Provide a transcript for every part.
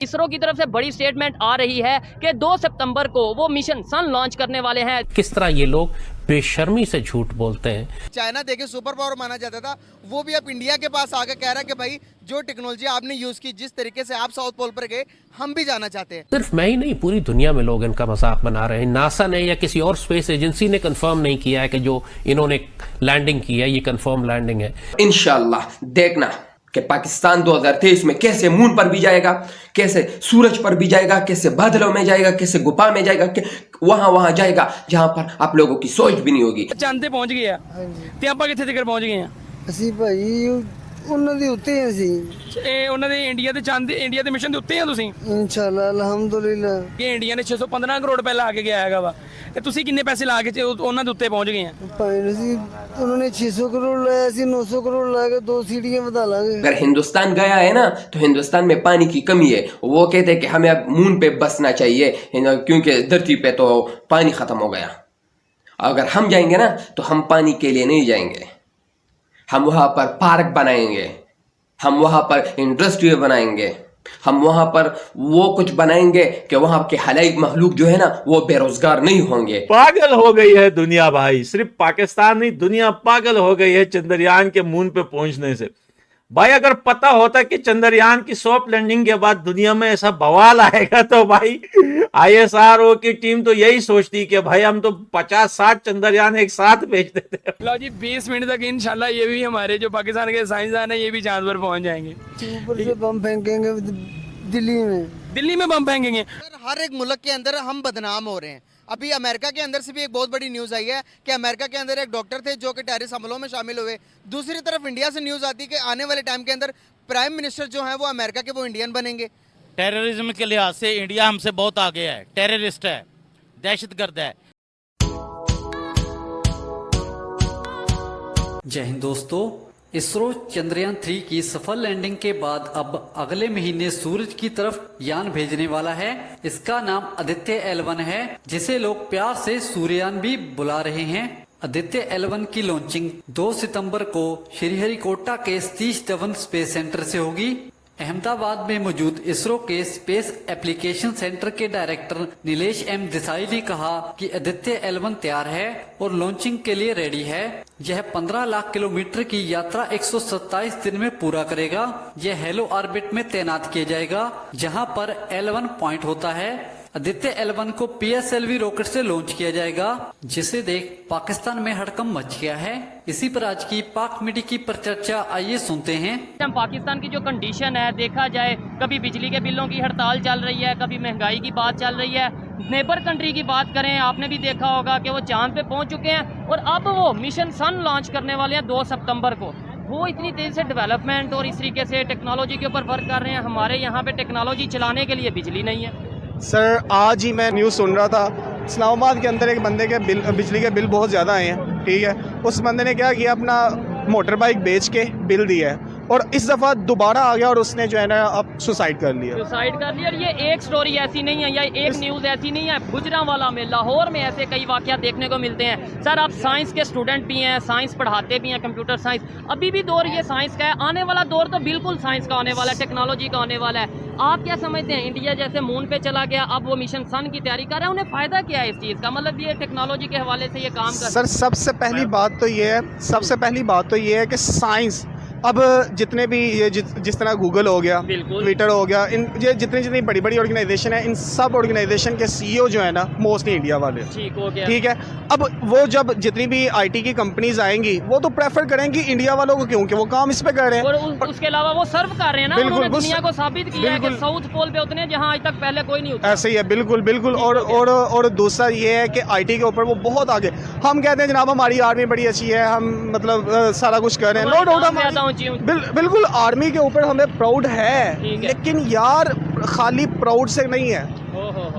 इसरो की तरफ से बड़ी स्टेटमेंट आ रही है कि 2 सितंबर को वो मिशन सन लॉन्च करने वाले हैं। किस तरह ये लोग बेशर्मी से झूठ बोलते हैं। चाइना देखे सुपर पावर माना जाता था, वो भी अब इंडिया के पास आकर कह रहा है कि भाई जो टेक्नोलॉजी आपने यूज की, जिस तरीके से आप साउथ पोल पर गए, हम भी जाना चाहते हैं। सिर्फ मैं ही नहीं, पूरी दुनिया में लोग इनका मजाक बना रहे हैं। नासा ने या किसी और स्पेस एजेंसी ने कंफर्म नहीं किया है कि जो इन्होंने लैंडिंग की है ये कंफर्म लैंडिंग है। इंशाल्लाह देखना कि पाकिस्तान 2023 में कैसे मून पर भी जाएगा, कैसे सूरज पर भी जाएगा, कैसे बादलों में जाएगा, कैसे गुफा में जाएगा, वहां जाएगा जहां पर आप लोगों की सोच भी नहीं होगी। ਚੰਦ ਤੇ ਪਹੁੰਚ ਗਏ ਆ ਤੇ ਆਪਾਂ ਕਿੱਥੇ ਤੱਕ ਪਹੁੰਚ ਗਏ ਆ? ਅਸੀਂ ਭਾਈ ਉਹਨਾਂ ਦੇ ਉੱਤੇ ਹਾਂ ਅਸੀਂ। ਇਹ ਉਹਨਾਂ ਦੇ ਇੰਡੀਆ ਦੇ ਚੰਦ ਇੰਡੀਆ ਦੇ ਮਿਸ਼ਨ ਦੇ ਉੱਤੇ ਆ ਤੁਸੀਂ? ਇਨਸ਼ਾਅੱਲਾ ਅਲਹਮਦੁਲਿਲਾ। ਕਿ ਇੰਡੀਆ ਨੇ 615 ਕਰੋੜ ਰੁਪਏ ਲਾ ਕੇ ਗਿਆ ਹੈਗਾ ਵਾ, ਤੇ ਤੁਸੀਂ ਕਿੰਨੇ ਪੈਸੇ ਲਾ ਕੇ ਉਹਨਾਂ ਦੇ ਉੱਤੇ ਪਹੁੰਚ ਗਏ ਆ? ਭਾਈ ਅਸੀਂ ਉਹਨਾਂ ਨੇ 600 ਕਰੋੜ ਲਾਇਆ ਸੀ, 900 ਕਰੋੜ ਲਾ ਕੇ 2 सीढ़ियां बता लांगे। अगर हिंदुस्तान गया है ना तो हिंदुस्तान में पानी की कमी है। वो कहते हैं कि हमें अब मून पे बसना चाहिए क्योंकि धरती पे तो पानी खत्म हो गया। अगर हम जाएंगे ना तो हम पानी के लिए नहीं जाएंगे, हम वहां पर पार्क बनाएंगे, हम वहां पर इंडस्ट्री बनाएंगे, हम वहां पर वो कुछ बनाएंगे कि वहां के हलाई मखलूक जो है ना वो बेरोजगार नहीं होंगे। पागल हो गई है दुनिया भाई, सिर्फ पाकिस्तान नहीं दुनिया पागल हो गई है चंद्रयान के मून पे पहुंचने से। भाई अगर पता होता कि चंद्रयान की सॉफ्ट लैंडिंग के बाद दुनिया में ऐसा बवाल आएगा तो भाई ISRO की टीम तो यही सोचती कि भाई हम तो 50-60 चंद्रयान एक साथ भेज देते। लो जी 20 मिनट तक इंशाल्लाह ये भी हमारे जो पाकिस्तान के साइंसदान है ये भी चांद पर पहुंच जाएंगे। ऊपर से बम फेंकेंगे दिल्ली में बम फेंकेंगे। हर एक मुल्क के अंदर हम बदनाम हो रहे हैं। अभी अमेरिका के अंदर से भी एक बहुत बड़ी न्यूज़ आई है कि अमेरिका के अंदर एक डॉक्टर थे जो कि टेररिस्ट हमलों में शामिल हुए। दूसरी तरफ इंडिया से न्यूज़ आती है कि आने वाले टाइम के अंदर प्राइम मिनिस्टर जो हैं वो अमेरिका के, वो इंडियन बनेंगे। टेररिज्म के लिहाज से इंडिया हमसे बहुत आगे है, टेररिस्ट है, दहशतगर्द है। जय हिंद दोस्तों, इसरो चंद्रयान 3 की सफल लैंडिंग के बाद अब अगले महीने सूरज की तरफ यान भेजने वाला है। इसका नाम आदित्य L1 है, जिसे लोग प्यार से सूर्ययान भी बुला रहे हैं। आदित्य L1 की लॉन्चिंग 2 सितंबर को श्रीहरिकोटा के सतीश धवन स्पेस सेंटर से होगी। अहमदाबाद में मौजूद इसरो के स्पेस एप्लीकेशन सेंटर के डायरेक्टर नीलेश M देसाई ने कहा कि आदित्य L1 तैयार है और लॉन्चिंग के लिए रेडी है। यह 15 लाख किलोमीटर की यात्रा 127 दिन में पूरा करेगा। यह हेलो ऑर्बिट में तैनात किया जाएगा, जहां पर L1 पॉइंट होता है। आदित्य L1 को PSLV रॉकेट से लॉन्च किया जाएगा, जिसे देख पाकिस्तान में हड़कंप मच गया है। इसी पर आज की पाक मीडिया की चर्चा आइए सुनते हैं। पाकिस्तान की जो कंडीशन है देखा जाए, कभी बिजली के बिलों की हड़ताल चल रही है, कभी महंगाई की बात चल रही है। नेबर कंट्री की बात करें, आपने भी देखा होगा कि वो चांद पे पहुंच चुके हैं और अब वो मिशन सन लॉन्च करने वाले हैं 2 सितंबर को। वो इतनी तेज़ी से डेवलपमेंट और इस तरीके से टेक्नोलॉजी के ऊपर वर्क कर रहे हैं। हमारे यहाँ पे टेक्नोलॉजी चलाने के लिए बिजली नहीं है। सर आज ही मैं न्यूज़ सुन रहा था, इस्लामाबाद के अंदर एक बंदे के बिजली के बिल बहुत ज़्यादा आए हैं। ठीक है, उस बंदे ने क्या किया, अपना मोटर बाइक बेच के बिल दिया है और इस दफ़ा दोबारा आ गया और उसने जो है ना अब सुसाइड कर लिया। और ये एक स्टोरी ऐसी नहीं है या एक न्यूज़ ऐसी नहीं है। गुजरांवाला में, लाहौर में ऐसे कई वाक़यात देखने को मिलते हैं। सर आप साइंस के स्टूडेंट भी हैं, साइंस पढ़ाते भी हैं, कंप्यूटर साइंस। अभी भी दौर ये साइंस का है, आने वाला दौर तो बिल्कुल साइंस का आने वाला है, टेक्नोलॉजी का आने वाला है। आप क्या समझते हैं, इंडिया जैसे मून पे चला गया, अब वो मिशन सन की तैयारी कर रहा है, उन्हें फ़ायदा क्या है इस चीज़ का? मतलब ये टेक्नोलॉजी के हवाले से ये काम कर। सर सबसे पहली बात तो ये है कि साइंस अब जितने भी ये जिस तरह गूगल हो गया, ट्विटर हो गया, इन ये जितनी बड़ी बड़ी ऑर्गेनाइजेशन है, इन सब ऑर्गेनाइजेशन के CEO जो है ना मोस्टली इंडिया वाले। ठीक है, अब वो जब जितनी भी IT की कंपनीज आएंगी वो तो प्रेफर करेंगी इंडिया वालों को, क्योंकि वो काम इस पे कर रहे हैं और उसके अलावा वो सर्व कर रहे हैं ना। उन्होंने दुनिया को साबित किया है कि साउथ पोल पे उतने जहां आज तक पहले कोई नहीं उतरा। ऐसे ही है, बिल्कुल। और दूसरा ये है कि IT के ऊपर वो बहुत आगे। हम कहते हैं जनाब हमारी आर्मी बड़ी अच्छी है, हम मतलब सारा कुछ कर रहे हैं, नो डाउट। बिल्कुल आर्मी के ऊपर हमें प्राउड है, लेकिन यार खाली प्राउड से नहीं है।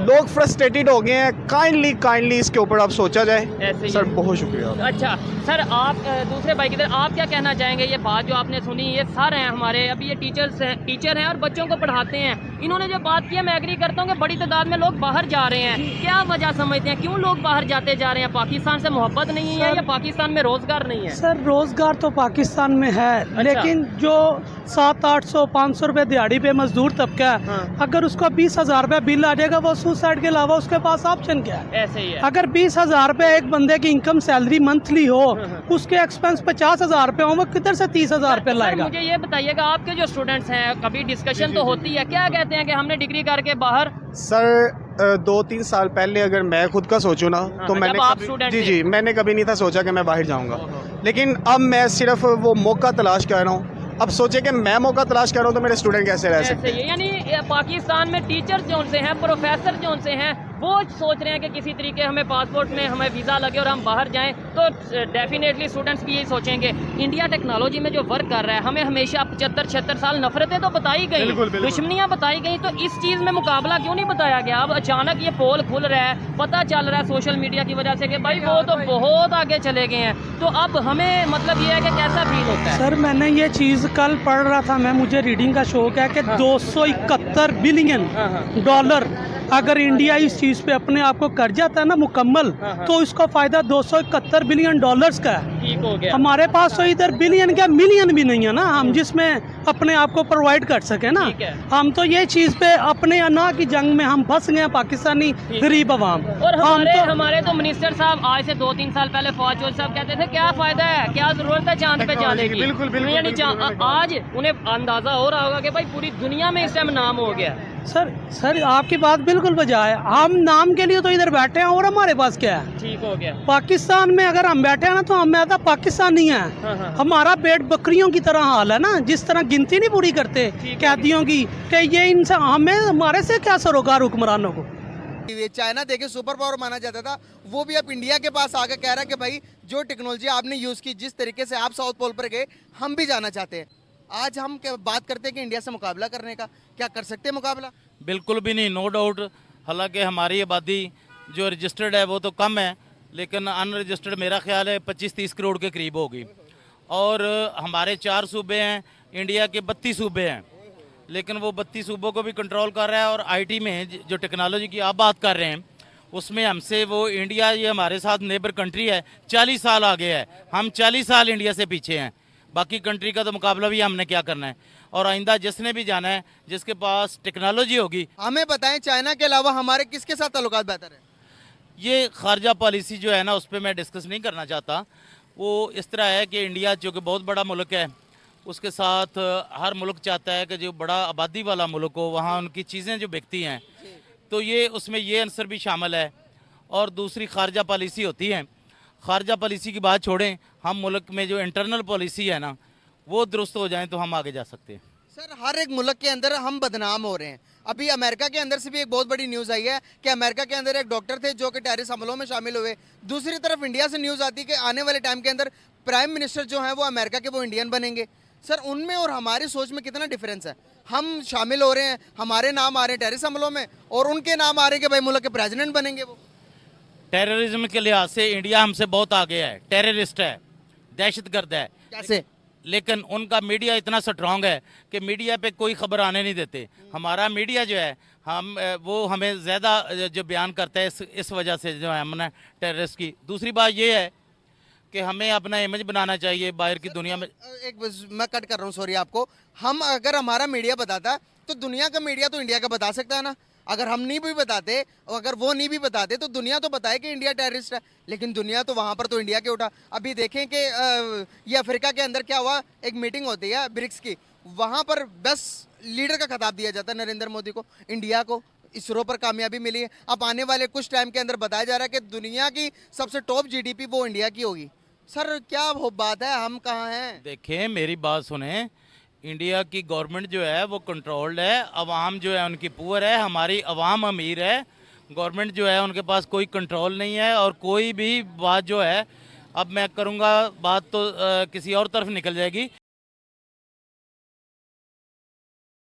लोग फ्रस्ट्रेटेड हो गए हैं। काइंडली इसके ऊपर आप सोचा जाए सर। बहुत शुक्रिया। अच्छा सर, आप दूसरे भाई की तरह आप क्या कहना चाहेंगे? ये बात जो आपने सुनी, ये सर हैं हमारे, अभी ये टीचर हैं और बच्चों को पढ़ाते हैं, इन्होंने जो बात की है मैं एग्री करता हूँ कि बड़ी तादाद में लोग बाहर जा रहे हैं। क्या वजह समझते हैं क्यों लोग बाहर जाते जा रहे हैं? पाकिस्तान से मोहब्बत नहीं है या पाकिस्तान में रोजगार नहीं है? सर रोजगार तो पाकिस्तान में है, लेकिन जो 700-800-500 रुपए दिहाड़ी पे मजदूर तबका है, अगर उसको 20,000 रुपए बिल आ जाएगा, वो सुसाइड के अलावा उसके पास ऑप्शन क्या है? ऐसे ही है। अगर 20,000 रुपए एक बंदे की इनकम सैलरी मंथली हो, उसके एक्सपेंस 50,000 रुपए हो, वो किधर से 30,000 रुपए लाएगा? मुझे ये बताइएगा, आपके जो स्टूडेंट्स हैं, कभी डिस्कशन तो होती है, क्या कहते हैं कि हमने डिग्री करके बाहर? सर 2-3 साल पहले अगर मैं खुद का सोचूं ना, तो मैंने मैंने कभी नहीं था सोचा कि मैं बाहर जाऊंगा, लेकिन अब मैं सिर्फ वो मौका तलाश कर रहा हूँ। अब सोचे कि मैं मौका तलाश कर रहा हूँ तो मेरे स्टूडेंट कैसे रह सकते हैं? यानी पाकिस्तान में टीचर्स जो से हैं, प्रोफेसर जो से हैं, वो सोच रहे हैं कि किसी तरीके हमें पासपोर्ट में हमें वीज़ा लगे और हम बाहर जाएं, तो डेफिनेटली स्टूडेंट्स भी यही सोचेंगे। इंडिया टेक्नोलॉजी में जो वर्क कर रहा है, हमें हमेशा 75-76 साल नफरतें तो बताई गई, दुश्मनियाँ बताई गई, तो इस चीज़ में मुकाबला क्यों नहीं बताया गया? अब अचानक ये पोल खुल रहा है, पता चल रहा है सोशल मीडिया की वजह से कि भाई वो तो बहुत आगे चले गए हैं, तो अब हमें मतलब ये है कि कैसा फील होता है? सर मैंने ये चीज़ कल पढ़ रहा था, मुझे रीडिंग का शौक है कि 271 बिलियन डॉलर अगर इंडिया इस चीज़ पे अपने आप को कर जाता है ना मुकम्मल, तो इसका फ़ायदा 271 बिलियन डॉलर्स का है। ठीक हो गया। हमारे पास तो इधर बिलियन क्या मिलियन भी नहीं है ना, हम जिसमें अपने आप को प्रोवाइड कर सके ना। हम तो ये चीज़ पे अपने अना की जंग में हम फंस गए, पाकिस्तानी गरीब अवाम। और हमारे तो मिनिस्टर साहब आज से 2-3 साल पहले फौज साहब कहते थे क्या फ़ायदा है, क्या ज़रूरत है चांद पे जाने की? बिल्कुल। आज उन्हें अंदाज़ा हो रहा होगा कि भाई पूरी दुनिया में इस टाइम नाम हो गया। सर आपकी बात बिल्कुल बजा है, हम नाम के लिए तो इधर बैठे हैं और हमारे पास क्या है? ठीक हो गया। पाकिस्तान में अगर हम बैठे हैं ना, तो हम ऐसा पाकिस्तानी है। हमारा पेट बकरियों की तरह हाल है ना, जिस तरह गिनती नहीं पूरी करते कैदियों की, कि ये इंसान हमें हमारे से क्या सरोकार हुक्मरानों को। चाइना देखे सुपर पावर माना जाता था, वो भी अब इंडिया के पास आकर कह रहा है कि भाई जो टेक्नोलॉजी आपने यूज़ की, जिस तरीके से आप साउथ पोल पर गए, हम भी जाना चाहते हैं। आज हम क्या बात करते हैं कि इंडिया से मुकाबला करने का, क्या कर सकते हैं मुकाबला? बिल्कुल भी नहीं, नो डाउट। हालांकि हमारी आबादी जो रजिस्टर्ड है वो तो कम है, लेकिन अनरजिस्टर्ड मेरा ख्याल है 25-30 करोड़ के करीब होगी। और हमारे 4 सूबे हैं, इंडिया के 32 सूबे हैं, लेकिन वो 32 सूबों को भी कंट्रोल कर रहा है। और आईटी में जो टेक्नोलॉजी की आप बात कर रहे हैं, उसमें हमसे वो इंडिया, ये हमारे साथ नेबर कंट्री है, 40 साल आगे है, हम 40 साल इंडिया से पीछे हैं। बाकी कंट्री का तो मुकाबला भी हमने क्या करना है, और आइंदा जिसने भी जाना है, जिसके पास टेक्नोलॉजी होगी। हमें बताएं, चाइना के अलावा हमारे किसके साथ ताल्लुकात बेहतर है? ये खारजा पॉलिसी जो है ना, उस पर मैं डिस्कस नहीं करना चाहता। वो इस तरह है कि इंडिया जो कि बहुत बड़ा मुल्क है, उसके साथ हर मुल्क चाहता है कि जो बड़ा आबादी वाला मुल्क हो, वहाँ उनकी चीज़ें जो बिकती हैं, तो ये उसमें ये आंसर भी शामिल है। और दूसरी खारजा पॉलिसी होती है, खारजा पॉलिसी की बात छोड़ें, हम मुल्क में जो इंटरनल पॉलिसी है ना, वो दुरुस्त हो जाए तो हम आगे जा सकते हैं। सर हर एक मुल्क के अंदर हम बदनाम हो रहे हैं। अभी अमेरिका के अंदर से भी एक बहुत बड़ी न्यूज़ आई है कि अमेरिका के अंदर एक डॉक्टर थे जो कि टेररिस्ट हमलों में शामिल हुए। दूसरी तरफ इंडिया से न्यूज़ आती है कि आने वाले टाइम के अंदर प्राइम मिनिस्टर जो हैं वो अमेरिका के, वो इंडियन बनेंगे। सर उनमें और हमारी सोच में कितना डिफरेंस है? हम शामिल हो रहे हैं, हमारे नाम आ रहे हैं टेररिस्ट हमलों में, और उनके नाम आ रहे हैं कि भाई मुल्क के प्रेसिडेंट बनेंगे वो। टेररिज्म के लिहाज से इंडिया हमसे बहुत आगे है, टेररिस्ट है, दहशतगर्द है। कैसे? लेकिन उनका मीडिया इतना स्ट्रॉन्ग है कि मीडिया पे कोई खबर आने नहीं देते। हमारा मीडिया जो है, वो हमें ज़्यादा जो बयान करता है, इस वजह से जो है हमने टेररिस्ट की। दूसरी बात ये है कि हमें अपना इमेज बनाना चाहिए बाहर की दुनिया में। मैं कट कर रहा हूँ, सॉरी आपको। हम अगर हमारा मीडिया बताता तो दुनिया का मीडिया तो इंडिया का बता सकता है ना। अगर हम नहीं भी बताते और अगर वो नहीं भी बताते तो दुनिया तो बताए कि इंडिया टेररिस्ट है, लेकिन दुनिया तो वहाँ पर तो इंडिया के उठा। अभी देखें कि ये अफ्रीका के अंदर क्या हुआ, एक मीटिंग होती है ब्रिक्स की, वहाँ पर बेस्ट लीडर का खिताब दिया जाता है नरेंद्र मोदी को। इंडिया को इसरो पर कामयाबी मिली है। अब आने वाले कुछ टाइम के अंदर बताया जा रहा है कि दुनिया की सबसे टॉप जीडीपी वो इंडिया की होगी। सर क्या वो बात है, हम कहाँ हैं? देखें मेरी बात सुने, इंडिया की गवर्नमेंट जो है वो कंट्रोल्ड है, अवाम जो है उनकी पुअर है, हमारी अवाम अमीर है, गवर्नमेंट जो है उनके पास कोई कंट्रोल नहीं है। और कोई भी बात जो है, अब मैं करूँगा बात तो किसी और तरफ निकल जाएगी।